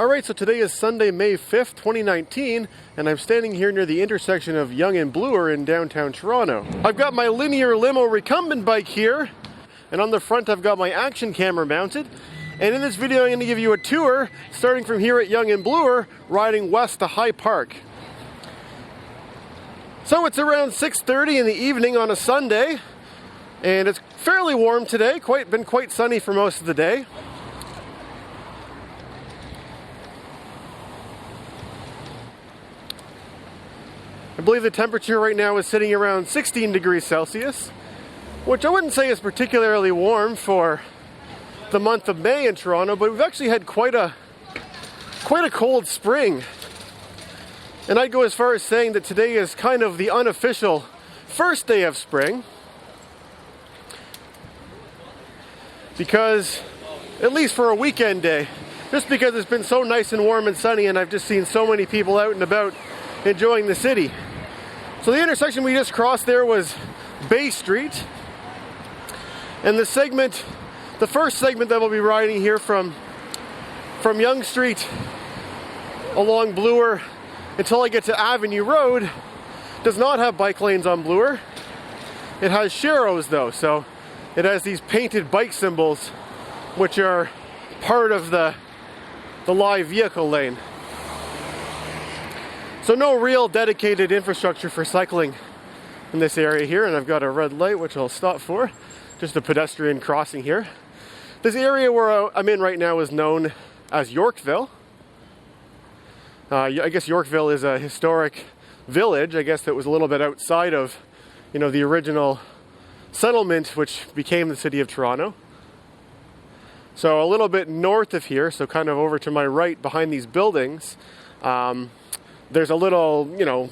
Alright, so today is Sunday, May 5th, 2019, and I'm standing here near the intersection of Yonge and Bloor in downtown Toronto. I've got my linear limo recumbent bike here, and on the front I've got my action camera mounted. And in this video I'm going to give you a tour, starting from here at Yonge and Bloor, riding west to High Park. So it's around 6:30 in the evening on a Sunday, and it's fairly warm today, been quite sunny for most of the day. I believe the temperature right now is sitting around 16 degrees Celsius, which I wouldn't say is particularly warm for the month of May in Toronto, but we've actually had quite a cold spring. And I'd go as far as saying that today is kind of the unofficial first day of spring, because, at least for a weekend day, just because it's been so nice and warm and sunny, and I've just seen so many people out and about enjoying the city. So the intersection we just crossed there was Bay Street, and the first segment that we'll be riding here from Yonge Street along Bloor until I get to Avenue Road does not have bike lanes on Bloor. It has sharrows though, so it has these painted bike symbols which are part of the live vehicle lane. So no real dedicated infrastructure for cycling in this area here, and I've got a red light which I'll stop for. Just a pedestrian crossing here. This area where I'm in right now is known as Yorkville. I guess Yorkville is a historic village. I guess that was a little bit outside of, the original settlement which became the city of Toronto. So a little bit north of here, so kind of over to my right behind these buildings, there's a little,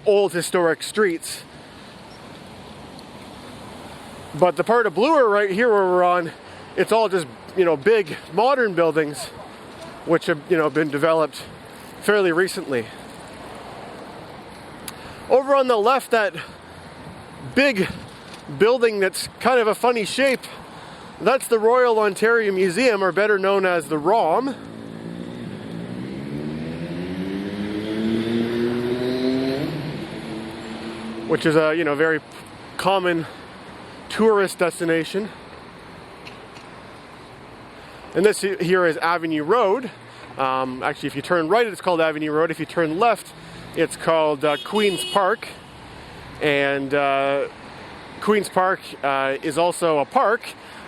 old historic streets. But the part of Bloor right here where we're on, it's all just, big modern buildings which have, been developed fairly recently. Over on the left, that big building that's kind of a funny shape, that's the Royal Ontario Museum, or better known as the ROM. Which is a, very common tourist destination. And this here is Avenue Road. Actually, if you turn right, it's called Avenue Road. If you turn left, it's called Queen's Park. And Queen's Park is also a park,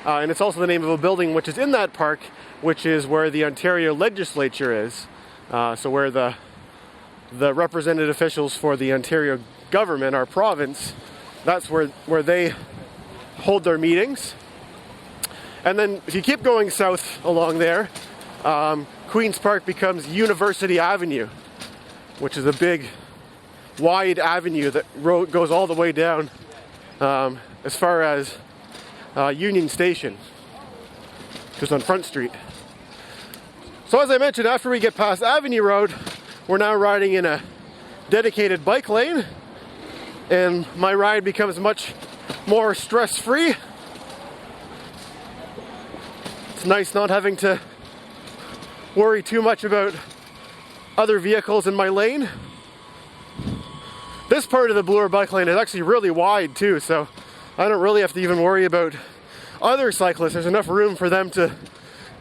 and it's also the name of a building which is in that park, which is where the Ontario legislature is. So where the represented officials for the Ontario government, our province, that's where they hold their meetings. And then if you keep going south along there, Queen's Park becomes University Avenue, which is a big, wide avenue that goes all the way down as far as Union Station, just on Front Street. So as I mentioned, after we get past Avenue Road, we're now riding in a dedicated bike lane, and my ride becomes much more stress-free. It's nice not having to worry too much about other vehicles in my lane. This part of the Bloor bike lane is actually really wide too, so I don't really have to even worry about other cyclists. There's enough room for them to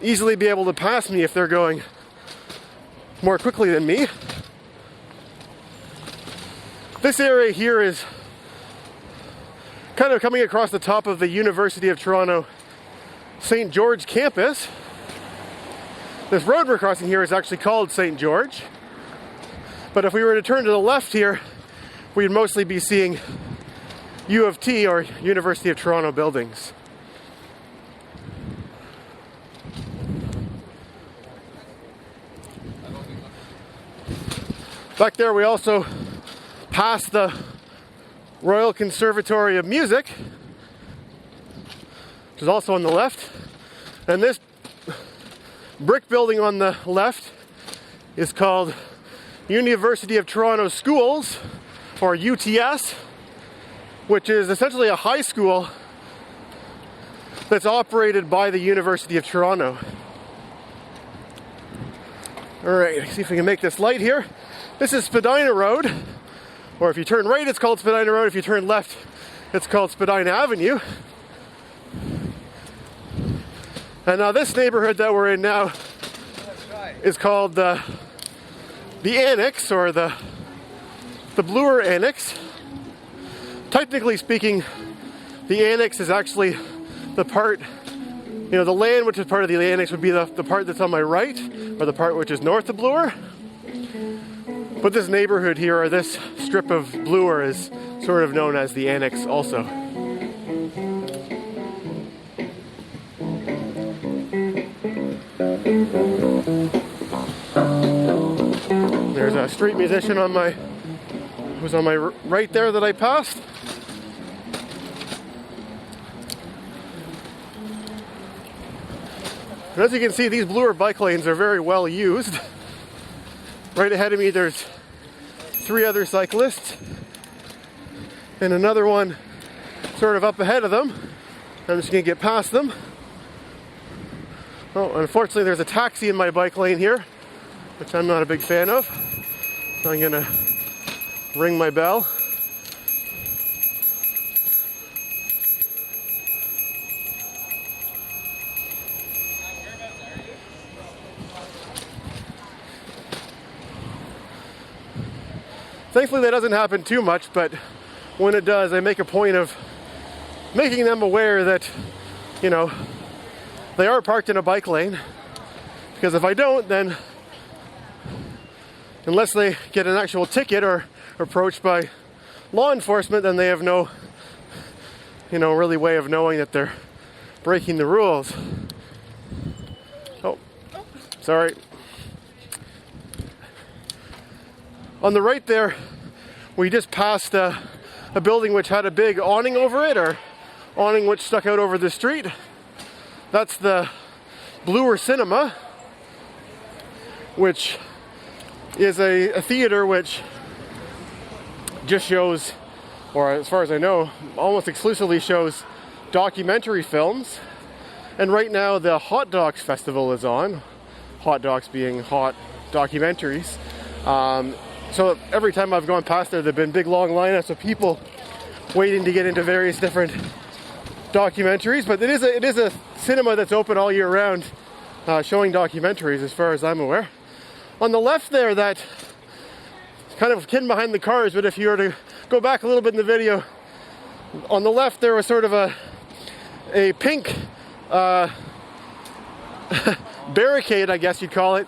easily be able to pass me if they're going more quickly than me. This area here is kind of coming across the top of the University of Toronto St. George campus. This road we're crossing here is actually called St. George. But if we were to turn to the left here, we'd mostly be seeing U of T, or University of Toronto buildings. Back there we also passed the Royal Conservatory of Music, which is also on the left. And this brick building on the left is called University of Toronto Schools, or UTS, which is essentially a high school that's operated by the University of Toronto. Alright, see if we can make this light here. This is Spadina Road, or if you turn right it's called Spadina Road, if you turn left it's called Spadina Avenue. And now this neighborhood that we're in now is called the Annex, or the Bloor Annex. Technically speaking, the Annex is actually the part, you know, the land which is part of the Annex would be the part that's on my right, or the part which is north of Bloor. But this neighborhood here, or this strip of Bloor, is sort of known as the Annex also. There's a street musician who's on my right there that I passed. And as you can see, these Bloor bike lanes are very well used. Right ahead of me there's 3 other cyclists and another one sort of up ahead of them. I'm just going to get past them. Oh, unfortunately there's a taxi in my bike lane here, which I'm not a big fan of. So I'm going to ring my bell. Thankfully that doesn't happen too much, but when it does, I make a point of making them aware that, you know, they are parked in a bike lane. Because if I don't, then unless they get an actual ticket or approached by law enforcement, then they have no, you know, really way of knowing that they're breaking the rules. Oh, sorry. On the right there, we just passed a building which had a big awning over it, or awning which stuck out over the street. That's the Bloor Cinema, which is a theater which just shows, or as far as I know, almost exclusively shows documentary films. And right now the Hot Docs Festival is on. Hot docs being hot documentaries. So every time I've gone past there, there've been big long lineups of people waiting to get into various different documentaries. But it is a cinema that's open all year round, showing documentaries as far as I'm aware. On the left there, that kind of hidden behind the cars, but if you were to go back a little bit in the video, on the left there was sort of a pink barricade, I guess you'd call it,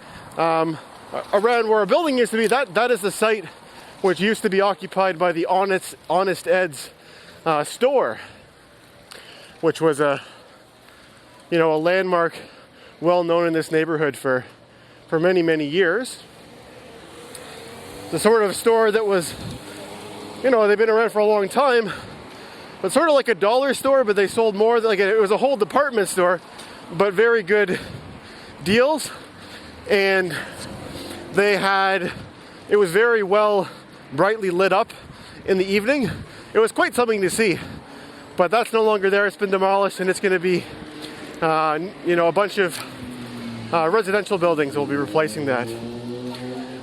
around where a building used to be. That is the site which used to be occupied by the Honest Ed's store, which was a landmark well known in this neighborhood for many years. The sort of store that was, they've been around for a long time, but sort of like a dollar store, but they sold more. It was a whole department store, but very good deals. And it was very well brightly lit up in the evening. It was quite something to see, but that's no longer there. It's been demolished, and it's going to be, a bunch of residential buildings will be replacing that.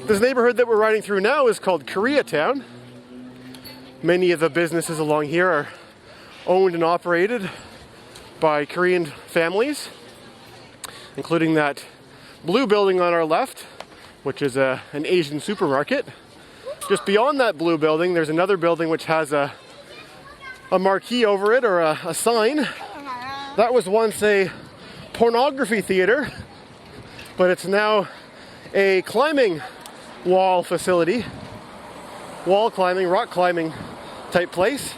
This neighborhood that we're riding through now is called Koreatown. Many of the businesses along here are owned and operated by Korean families, including that blue building on our left, which is an Asian supermarket. Just beyond that blue building, there's another building which has a marquee over it, or a sign. That was once a pornography theater, but it's now a climbing wall facility. Wall climbing, rock climbing type place.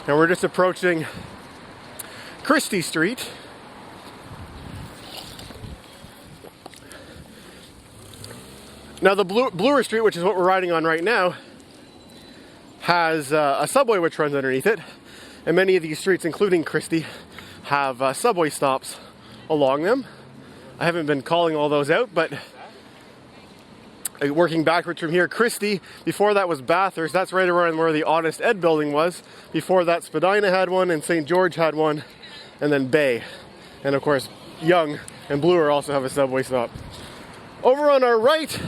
And we're just approaching Christie Street. Now the Bloor Street, which is what we're riding on right now, has a subway which runs underneath it. And many of these streets, including Christie, have subway stops along them. I haven't been calling all those out, but working backwards from here, Christie. Before that was Bathurst. That's right around where the Honest Ed building was. Before that, Spadina had one, and St. George had one, and then Bay. And of course, Yonge and Bloor also have a subway stop. Over on our right,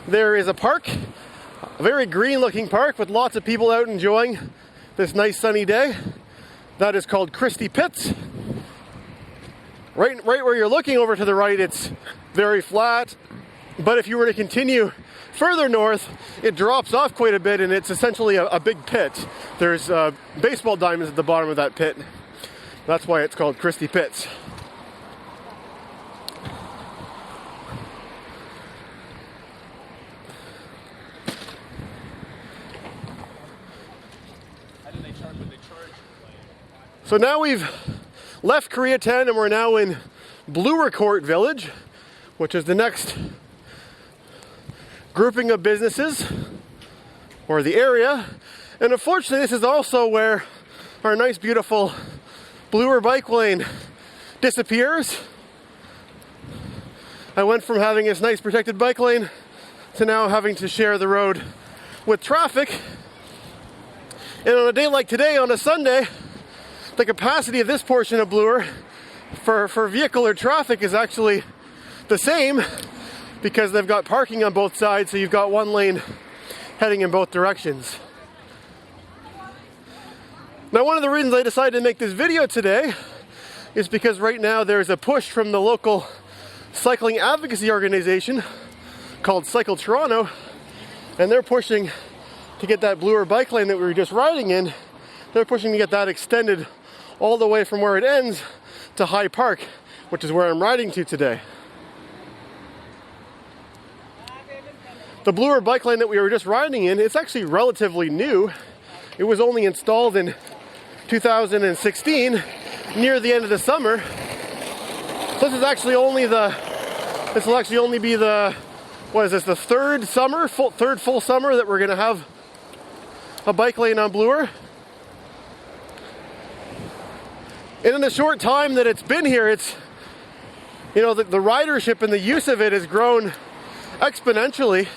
there is a park, a very green looking park with lots of people out enjoying this nice sunny day. That is called Christie Pits. Right where you're looking over to the right, it's very flat. But if you were to continue further north, it drops off quite a bit, and it's essentially a big pit. There's baseball diamonds at the bottom of that pit. That's why it's called Christie Pits. So now we've left Koreatown and we're now in Bloor Village, which is the next grouping of businesses, or the area. And unfortunately, this is also where our nice, beautiful Bloor bike lane disappears. I went from having this nice protected bike lane to now having to share the road with traffic. And on a day like today, on a Sunday, the capacity of this portion of Bloor for vehicular traffic is actually the same, because they've got parking on both sides, so you've got one lane heading in both directions. Now, one of the reasons I decided to make this video today is because right now there's a push from the local cycling advocacy organization called Cycle Toronto, and they're pushing to get that Bloor bike lane that we were just riding in, they're pushing to get that extended all the way from where it ends to High Park, which is where I'm riding to today. The Bloor bike lane that we were just riding in, it's actually relatively new. It was only installed in 2016, near the end of the summer. So this will actually only be the, what is this, the third full summer that we're gonna have a bike lane on Bloor. And in the short time that it's been here, it's, the ridership and the use of it has grown exponentially.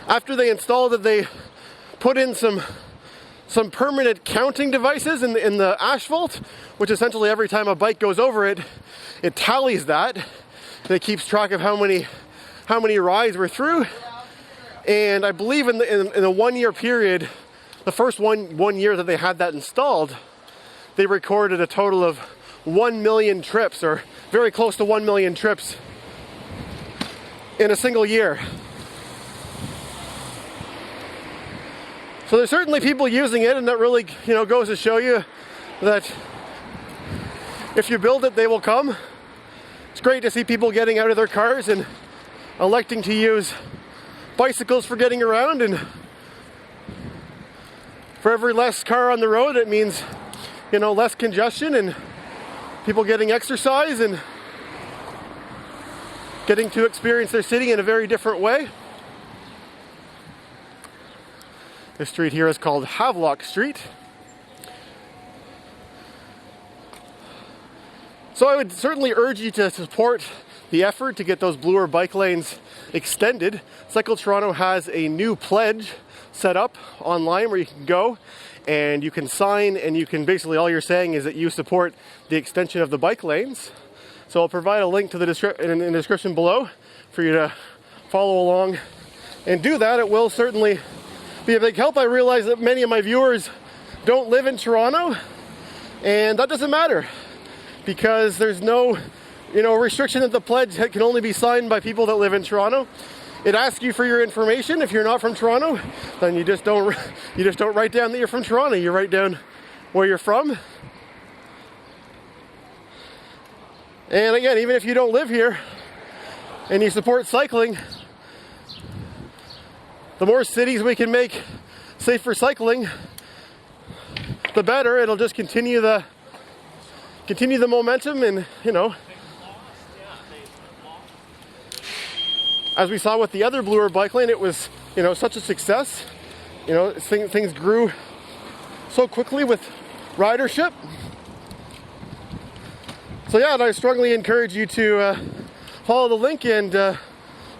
After they installed it, they put in some permanent counting devices in the asphalt, which essentially every time a bike goes over it, it tallies that. And it keeps track of how many rides we're through. And I believe in the 1 year period, the first one year that they had that installed, they recorded a total of 1 million trips, or very close to 1 million trips in a single year. So there's certainly people using it, and that really, goes to show you that if you build it, they will come. It's great to see people getting out of their cars and electing to use bicycles for getting around, and for every less car on the road, it means, less congestion and people getting exercise and getting to experience their city in a very different way. This street here is called Havelock Street. So I would certainly urge you to support the effort to get those Bloor bike lanes extended. Cycle Toronto has a new pledge set up online where you can go and you can sign, and you can basically, all you're saying is that you support the extension of the bike lanes. So I'll provide a link to in the description below for you to follow along and do that. It will certainly be a big help. I realize that many of my viewers don't live in Toronto, and that doesn't matter, because there's no restriction that the pledge can only be signed by people that live in Toronto. It asks you for your information. If you're not from Toronto, then you just don't write down that you're from Toronto. You write down where you're from. And again, even if you don't live here and you support cycling, the more cities we can make safe for cycling, the better. It'll just continue the momentum, and as we saw with the other Bloor bike lane, it was such a success. Things grew so quickly with ridership. So yeah, and I strongly encourage you to follow the link and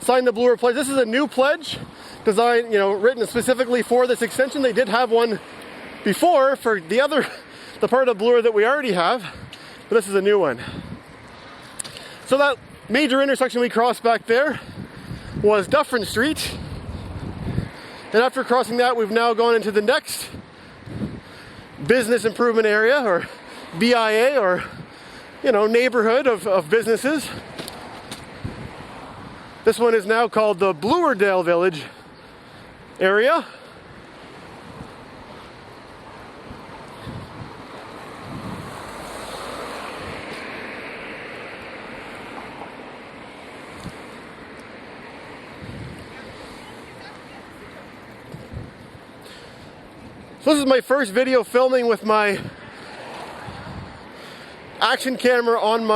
sign the Bloor pledge. This is a new pledge designed, written specifically for this extension. They did have one before for the part of Bloor that we already have, but this is a new one. So that major intersection we crossed back there was Dufferin Street. And after crossing that, we've now gone into the next business improvement area, or BIA, or neighborhood of businesses. This one is now called the Bloordale Village area. So this is my first video filming with my action camera on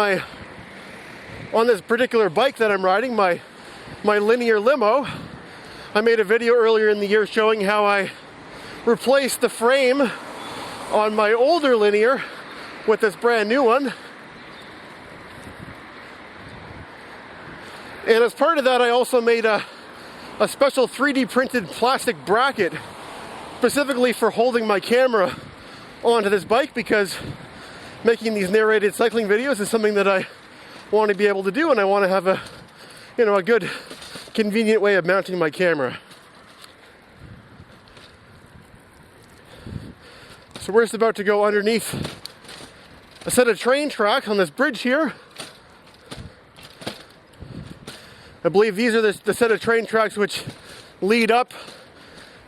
this particular bike that I'm riding, my linear limo. I made a video earlier in the year showing how I replaced the frame on my older linear with this brand new one. And as part of that, I also made a special 3D printed plastic bracket specifically for holding my camera onto this bike, because making these narrated cycling videos is something that I want to be able to do, and I want to have a good, convenient way of mounting my camera. So we're just about to go underneath a set of train tracks on this bridge here. I believe these are the set of train tracks which lead up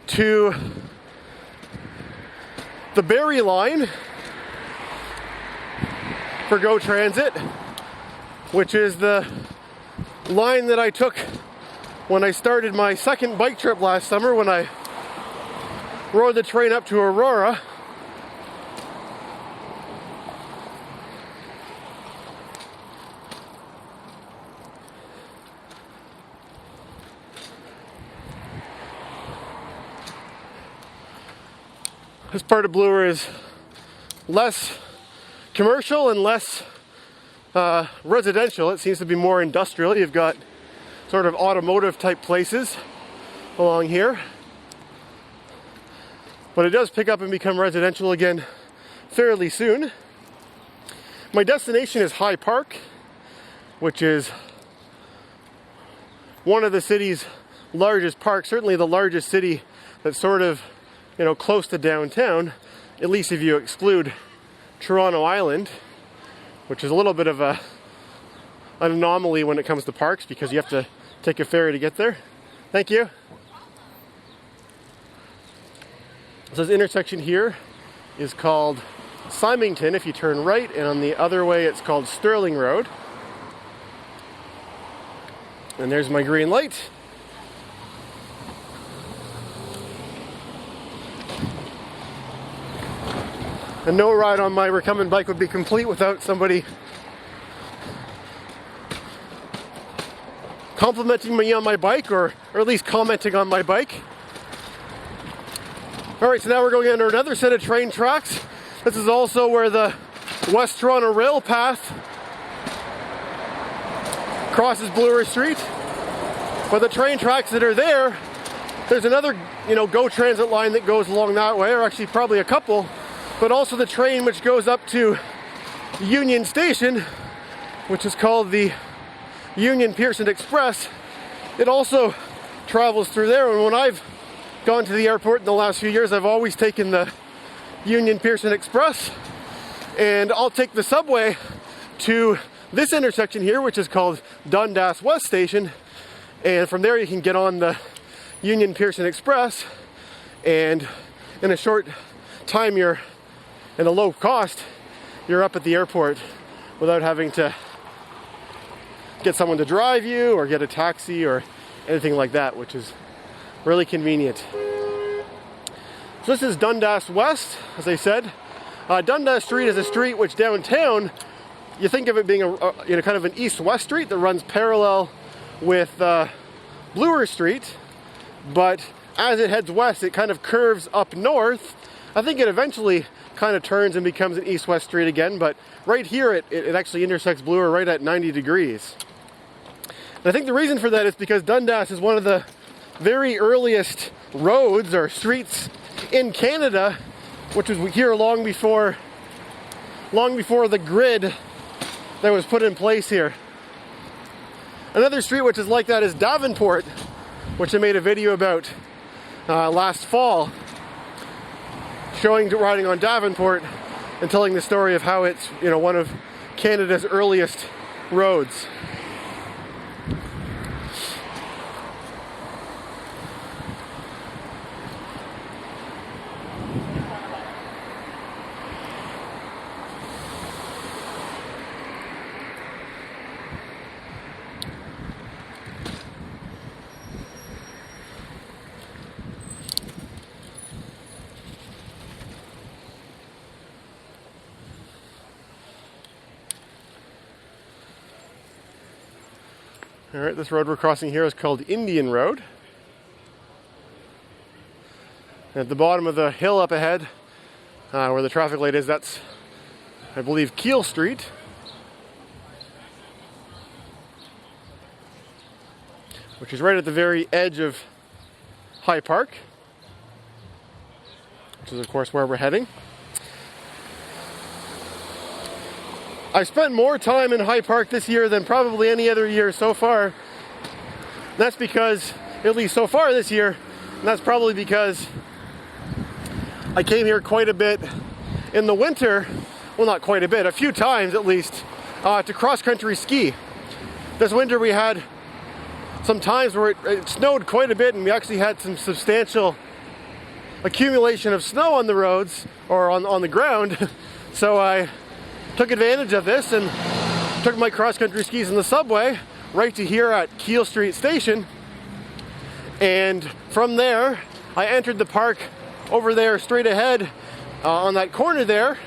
to the Barrie line for Go Transit, which is the line that I took when I started my second bike trip last summer, when I rode the train up to Aurora. This part of Bloor is less commercial and less residential. It seems to be more industrial. You've got sort of automotive type places along here. But it does pick up and become residential again fairly soon. My destination is High Park, which is one of the city's largest parks, certainly the largest city that's sort of close to downtown, at least if you exclude Toronto Island, which is a little bit of an anomaly when it comes to parks, because you have to take a ferry to get there. Thank you. So this intersection here is called Symington if you turn right, and on the other way it's called Stirling Road. And there's my green light. And no ride on my recumbent bike would be complete without somebody complimenting me on my bike, or at least commenting on my bike. Alright, so now we're going under another set of train tracks. This is also where the West Toronto Rail Path crosses Bloor Street. But the train tracks that are there, there's another, Go Transit line that goes along that way, or actually probably a couple. But also the train which goes up to Union Station, which is called the Union Pearson Express. It also travels through there, and when I've gone to the airport in the last few years, I've always taken the Union Pearson Express, and I'll take the subway to this intersection here, which is called Dundas West Station, and from there you can get on the Union Pearson Express, and in a short time and a low cost, you're up at the airport without having to get someone to drive you or get a taxi or anything like that, which is really convenient. So this is Dundas West, as I said. Dundas Street is a street which downtown, you think of it being a kind of an east-west street that runs parallel with Bloor Street, but as it heads west, it kind of curves up north. I think it eventually kind of turns and becomes an east-west street again, but right here it actually intersects Bloor right at 90 degrees. And I think the reason for that is because Dundas is one of the very earliest roads or streets in Canada, which was here long before the grid that was put in place here. Another street which is like that is Davenport, which I made a video about last fall, showing riding on Davenport and telling the story of how it's, you know, one of Canada's earliest roads. All right, this road we're crossing here is called Indian Road. At the bottom of the hill up ahead, where the traffic light is, that's, I believe, Keel Street. Which is right at the very edge of High Park, which is, of course, where we're heading. I spent more time in High Park this year than probably any other year so far. That's because, at least so far this year, and that's probably because I came here quite a bit in the winter, well, not quite a bit, a few times at least, to cross-country ski. This winter we had some times where it snowed quite a bit, and we actually had some substantial accumulation of snow on the roads, or on the ground. So I took advantage of this and took my cross-country skis in the subway right to here at Keel Street station, and from there I entered the park over there straight ahead on that corner there,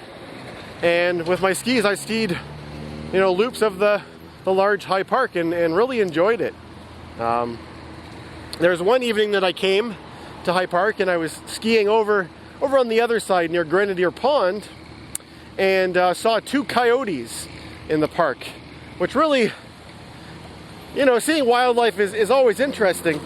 and with my skis I skied, you know, loops of the large High Park and really enjoyed it. There's one evening that I came to High Park and I was skiing over on the other side near Grenadier Pond, and saw 2 coyotes in the park, which really, you know, seeing wildlife is always interesting,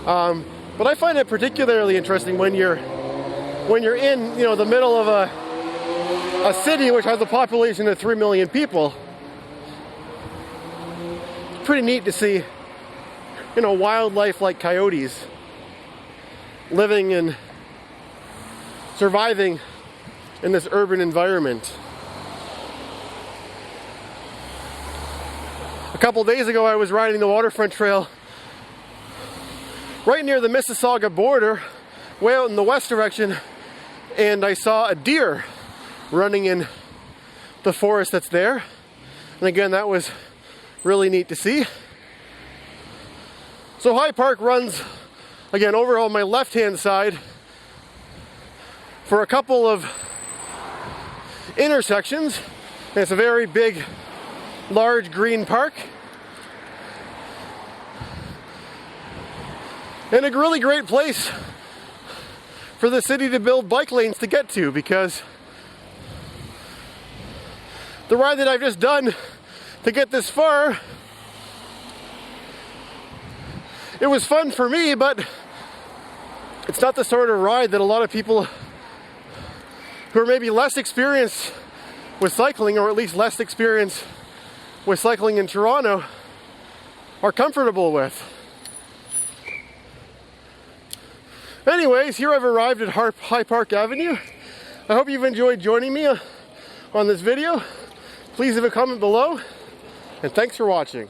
but I find it particularly interesting when you're in, you know, the middle of a city which has a population of 3 million people. It's pretty neat to see, you know, wildlife like coyotes living and surviving in this urban environment. A couple days ago I was riding the waterfront trail right near the Mississauga border, way out in the west direction, and I saw a deer running in the forest that's there. And again, that was really neat to see. So High Park runs, again, over on my left-hand side for a couple of intersections. It's a very big, large green park, and a really great place for the city to build bike lanes to get to, because the ride that I've just done to get this far, it was fun for me, but it's not the sort of ride that a lot of people who are maybe less experienced with cycling, or at least less experienced with cycling in Toronto, are comfortable with. Anyways, here I've arrived at High Park Avenue. I hope you've enjoyed joining me on this video. Please leave a comment below, and thanks for watching.